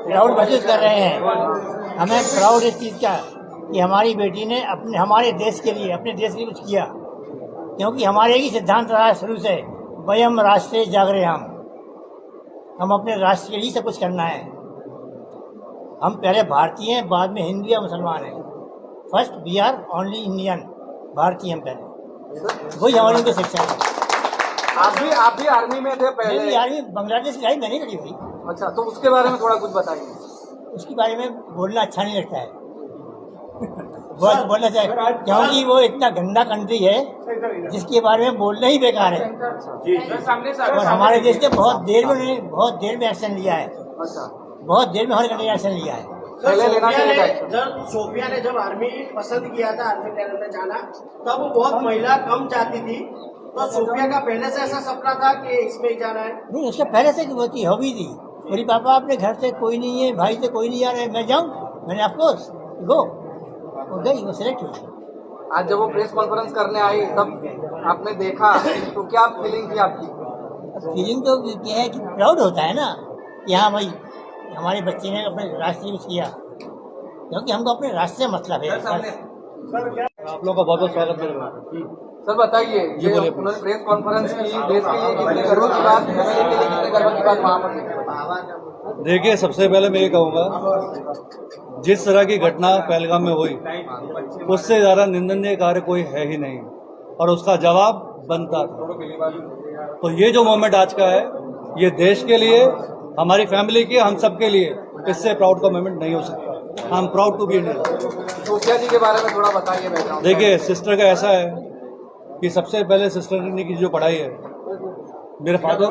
Proud महसूस कर रहे हैं। हमें प्राउड इस चीज़ का कि हमारी बेटी ने अपने हमारे देश के लिए कुछ किया, क्योंकि हमारे ही सिद्धांत रहा है शुरू से, वयम राष्ट्रे जागरे हम अपने राष्ट्र के लिए सब कुछ करना है। हम पहले भारतीय हैं, बाद में हिंदू या मुसलमान हैं। First we are only Indian, भारतीय हम पहले, वही हमारी उनकी शिक्षा है। आप भी आर्मी में थे पहले? आर्मी बांग्लादेश की मैंने करी भाई। अच्छा, तो उसके बारे में थोड़ा कुछ बताइए। उसके बारे में बोलना अच्छा नहीं लगता है बहुत बोलना चाहिए, क्योंकि वो इतना गंदा कंट्री है जिसके बारे में बोलना ही बेकार है। और हमारे देश ने बहुत देर में एक्शन लिया है। बहुत देर में हर कंट्री ने एक्शन लिया है। सोफिया ने जब आर्मी पसंद किया था, आर्मी कैडर में जाना, तब वो बहुत महिला कम चाहती थी। तो सोफिया का पहले से ऐसा सपना था कि इसमें ही जाना है? नहीं, उसका पहले से होती हॉबी थी। मेरी पापा अपने घर से कोई नहीं है, भाई से कोई नहीं आ रहा है, मैं जाऊँ, मैंने ऑफकोर्स गो, वो गई, वो सिलेक्ट हुई। आज जब वो प्रेस कॉन्फ्रेंस करने आई तब आपने देखा तो क्या फीलिंग थी आपकी? फीलिंग तो ये है कि प्राउड होता है ना कि हाँ भाई हमारे बच्चे ने अपने राष्ट्र में किया, क्योंकि हमको अपने राष्ट्र से मतलब है। आप लोगों का बहुत बहुत स्वागत करेगा। सर बताइए, उन्होंने प्रेस कॉन्फ्रेंस की, देश के लिए कितने गर्व की बात, फैमिली के लिए कितने गर्व की बात वहाँ पर? देखिए, सबसे पहले मैं ये कहूँगा, जिस तरह की घटना पहलगाम में हुई उससे ज़्यादा निंदनीय कार्य कोई है ही नहीं, और उसका जवाब बनता था। तो ये जो मोमेंट आज का है, ये देश के लिए, हमारी फैमिली के, हम सब के लिए, इससे प्राउड का मोमेंट नहीं हो सकता। I am proud to be Indian. Sophia ji के बारे में थोड़ा बताइए। देखिए, सिस्टर का ऐसा है कि सबसे पहले सिस्टर ने की जो पढ़ाई है, मेरे फादर,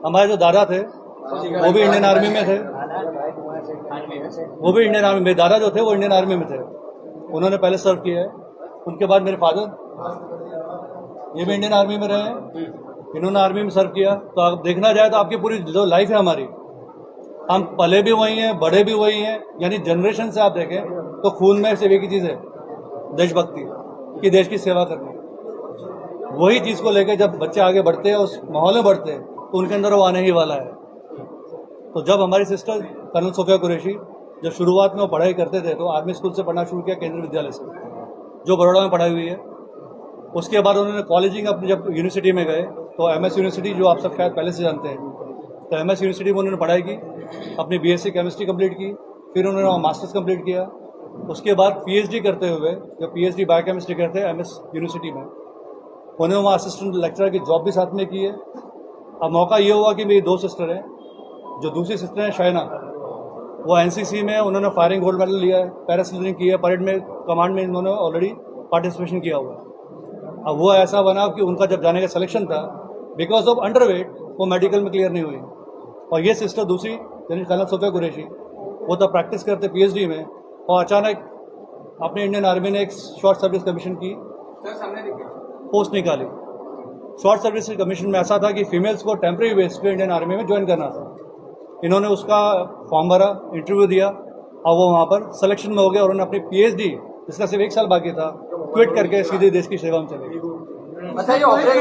हमारे जो दादा थे वो भी इंडियन आर्मी में थे, मेरे दादा जो थे वो इंडियन आर्मी में थे, उन्होंने पहले सर्व किया है। उनके बाद मेरे फादर, ये भी इंडियन आर्मी में रहे हैं, इन्होंने आर्मी में सर्व किया। तो आप देखना जाए तो आपकी पूरी जो लाइफ है हमारी, हम पले भी वही हैं, बड़े भी वही हैं, यानी जनरेशन से आप देखें तो खून में सिर्फ एक ही चीज़ है, देशभक्ति कि देश की सेवा करनी। वही चीज़ को लेकर जब बच्चे आगे बढ़ते हैं, उस माहौल में बढ़ते हैं, तो उनके अंदर वो आने ही वाला है। तो जब हमारी सिस्टर कर्नल सोफिया कुरैशी जब शुरुआत में वो पढ़ाई करते थे तो आर्मी स्कूल से पढ़ना शुरू किया, केंद्रीय विद्यालय से, जो बड़ौदा में पढ़ाई हुई है। उसके बाद उन्होंने कॉलेजिंग अपनी जब यूनिवर्सिटी में गए तो एमएस यूनिवर्सिटी, जो आप सब शायद पहले से जानते हैं, तो एमएस यूनिवर्सिटी में उन्होंने पढ़ाई की, अपनी बीएससी केमिस्ट्री कंप्लीट की, फिर उन्होंने मास्टर्स कंप्लीट किया। उसके बाद पीएचडी करते हुए, जब पीएचडी बायोकेमिस्ट्री करते हैं एमएस यूनिवर्सिटी में, उन्होंने वहाँ असिस्टेंट लेक्चरर की जॉब भी साथ में की है। अब मौका ये हुआ कि मेरी दो सिस्टर हैं, जो दूसरी सिस्टर है शाइना, वो एनसीसी में उन्होंने फायरिंग गोल्ड मेडल लिया है, पैरासेलिंग की है, परेड में कमांड में इन्होंने ऑलरेडी पार्टिसिपेशन किया हुआ है। अब वो ऐसा बना कि उनका जब जाने का सिलेक्शन था, बिकॉज ऑफ अंडरवेट वो मेडिकल में क्लियर नहीं हुई। और ये सिस्टर दूसरी, यानी कर्नल सोफिया कुरैशी, वो तब प्रैक्टिस करते पीएचडी में, और अचानक अपने इंडियन आर्मी ने एक शॉर्ट सर्विस कमीशन की पोस्ट निकाली। शॉर्ट सर्विस कमीशन में ऐसा था कि फीमेल्स को टेम्परेरी बेस पे इंडियन आर्मी में ज्वाइन करना था। इन्होंने उसका फॉर्म भरा, इंटरव्यू दिया, और वो वहाँ पर सिलेक्शन में हो गया, और उन्होंने अपनी पीएचडी, जिसका सिर्फ 1 साल बाकी था, क्विट करके सीधे देश की सेवा में चले गए। अच्छा, ये ऑपरेशन